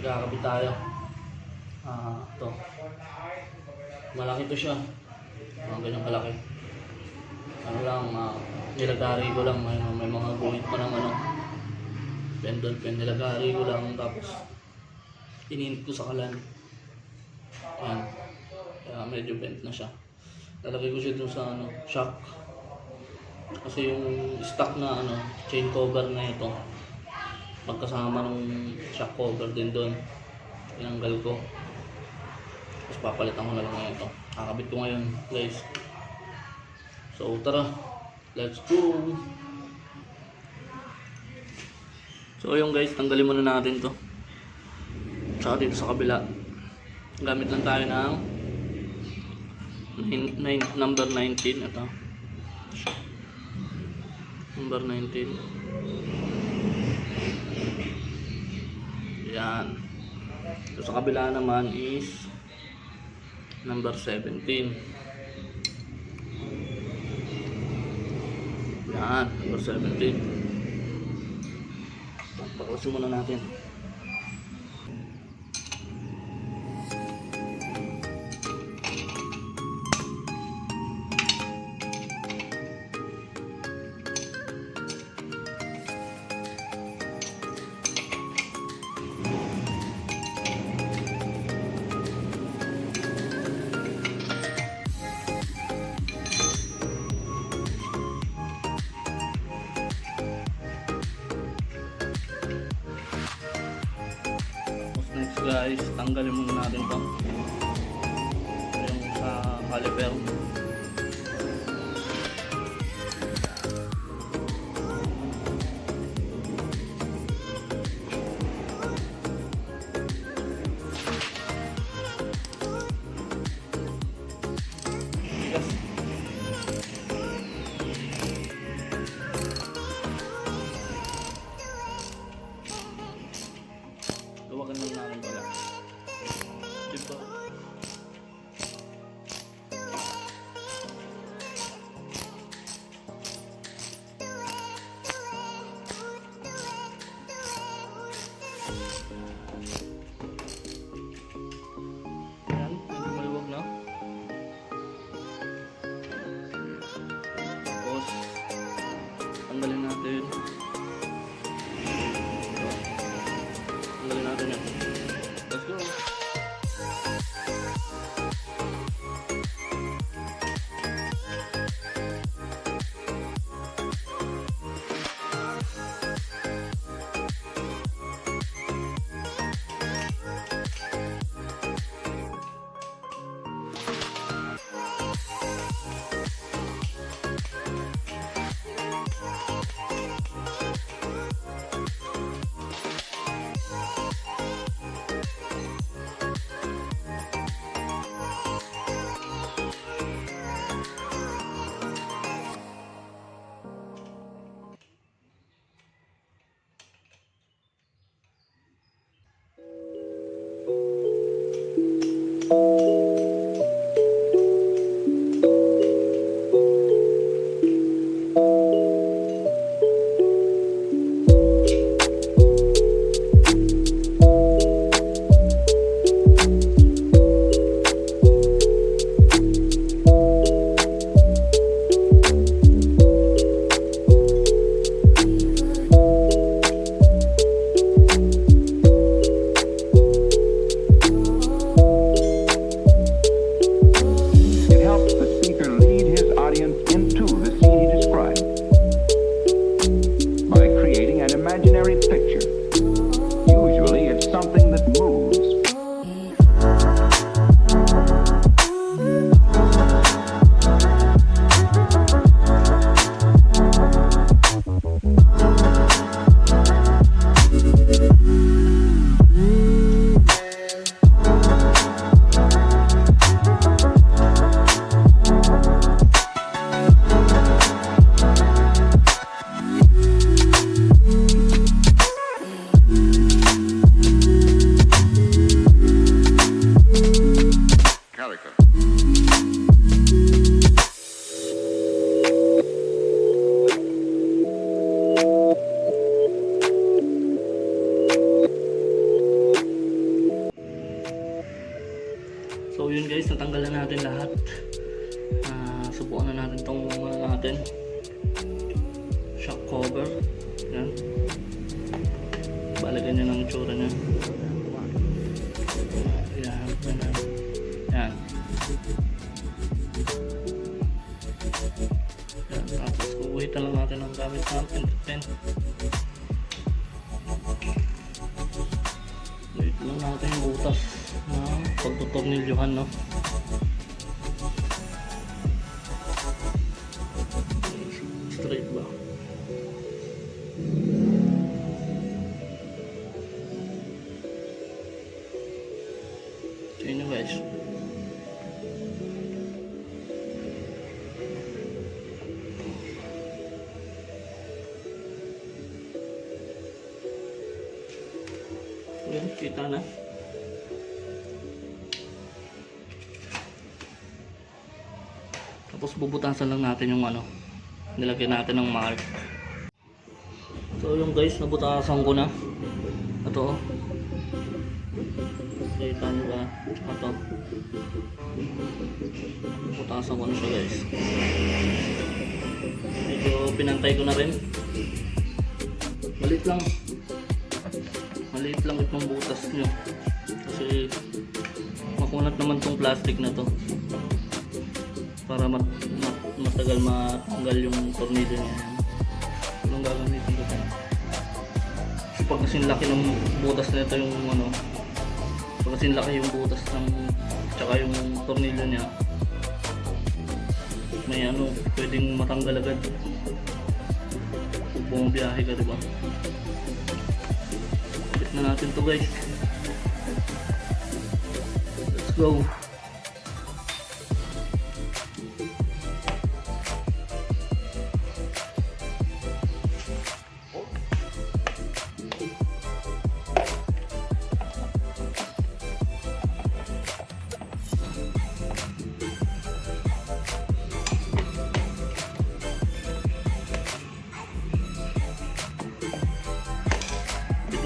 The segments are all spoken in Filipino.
Magkakabit tayo. Ito. Malaki to siya. Ganyan kalaki. Ano lang, nilagari ko lang. May mga guhit pa ng pendant pen. Nilagari ko lang. Tapos, ininit ko sa kalan. Ayan. Kaya medyo bent na siya. Lalagay ko siya dun sa shock. Kasi yung stock na chain cover na ito, magkasama ng shock cover din doon. Tinanggal ko. Tapos papalitan ko na lang ngayon ito. Kakabit ko ngayon, guys. So tara, let's go. So yung guys, tanggalin muna natin to. Tsaka dito sa kabila, gamit lang tayo ng number 19. Ito number 19. Yan. So sa kabila naman is number 17. Yan, number 17. Paklasin muna natin. Guys, tanggalin muna natin ito yung sa caliper. Yes. Luwagan lang natin pala. Diba? Ayan, medyo maluwag na. Tapos, tanggalin natin. Tanggalin natin yan. Let's go! So yun guys, natanggal na natin lahat. Subukan na natin itong natin shock cover. Yan, bali ganyan ang itsura nya. Yan. Yan, tapos kukuhitan lang natin ang gamit natin. Wait lang natin yung butas na pagtutornilyohan, no? Straight ba? So yun guys. Yan, kita na. Tapos bubutasan lang natin yung nilagyan natin ng mark. So yung guys, nabutasan ko na. Ito, kita nyo ba? Ito, bubutasan ko na siya guys. Medyo pinantay ko na rin. Maliit lang itong butas nyo kasi makunat naman tong plastic na to para matagal matanggal yung tornilyo niya. Anong gagamitin ko tayo? Kasi pag kasing laki ng butas na ito, yung pag kasing laki yung butas ng tsaka yung tornilyo niya, may pwedeng matanggal agad kung bumabiyahe ka, diba? Kapit na natin to guys. Let's go.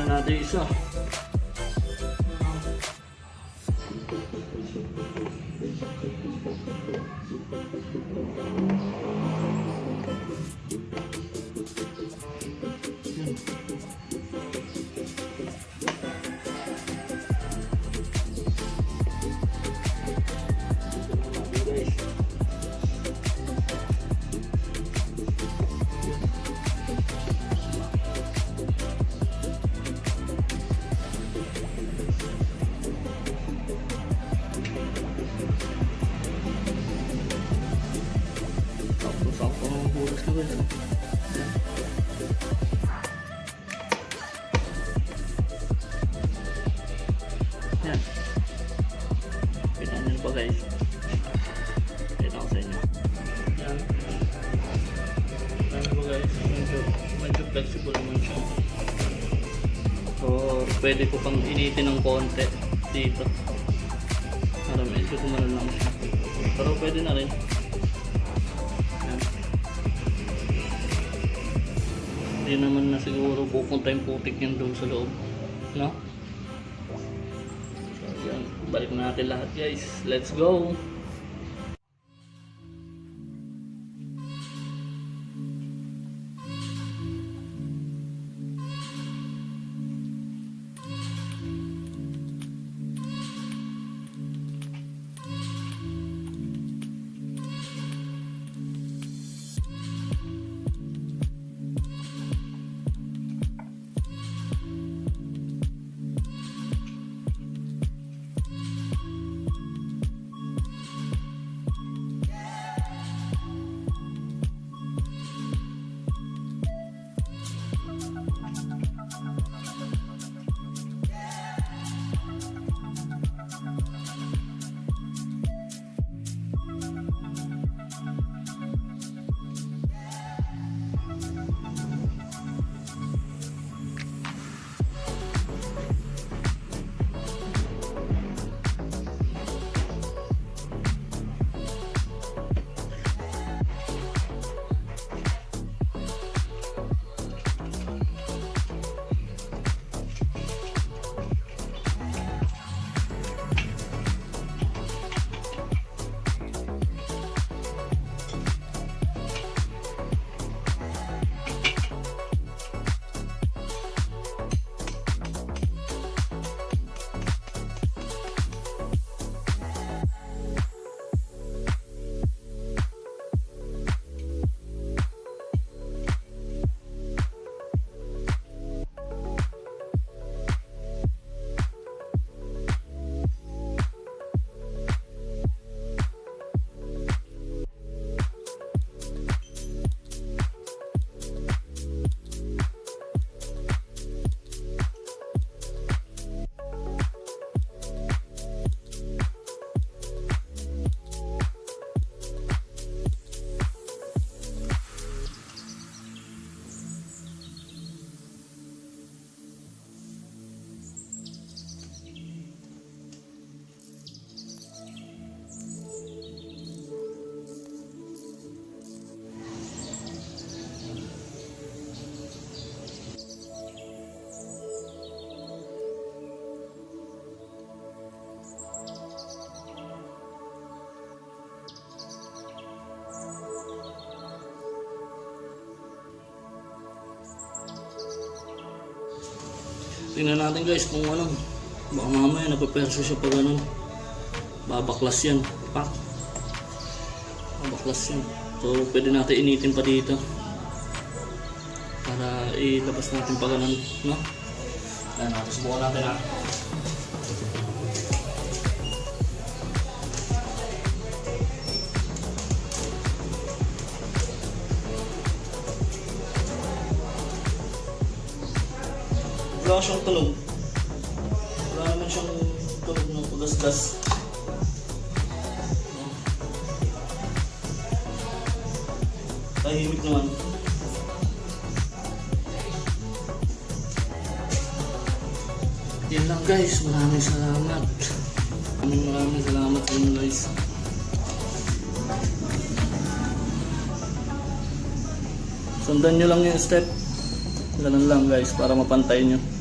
Natin isa. Yan. Kita nyo pa guys. Kita ko sa inyo. Yan. Ano ba guys? Medyo flexible naman siya. So, pwede ko pang initin ng konti dito. Para medyo kumalan lang siya. Pero pwede na rin. Hindi naman na siguro bukong tayong putik yan doon sa loob, no? So yan, balik na natin lahat guys. Let's go! Tingnan natin guys kung ano. Baka mamaya napaperso siya pag ano. Babaklas yan. Pak. Babaklas yan. So pwede natin initin pa dito. Para ilabas natin pag ano. No? Ayan, subukan natin ha. Wala siyang tulog. Wala naman siyang tulog ng pagasgas. Tahimik naman. Yan lang guys. Maraming salamat. Maraming salamat sa inyo guys. Sundan nyo lang yung step. Ganun lang guys para mapantay nyo.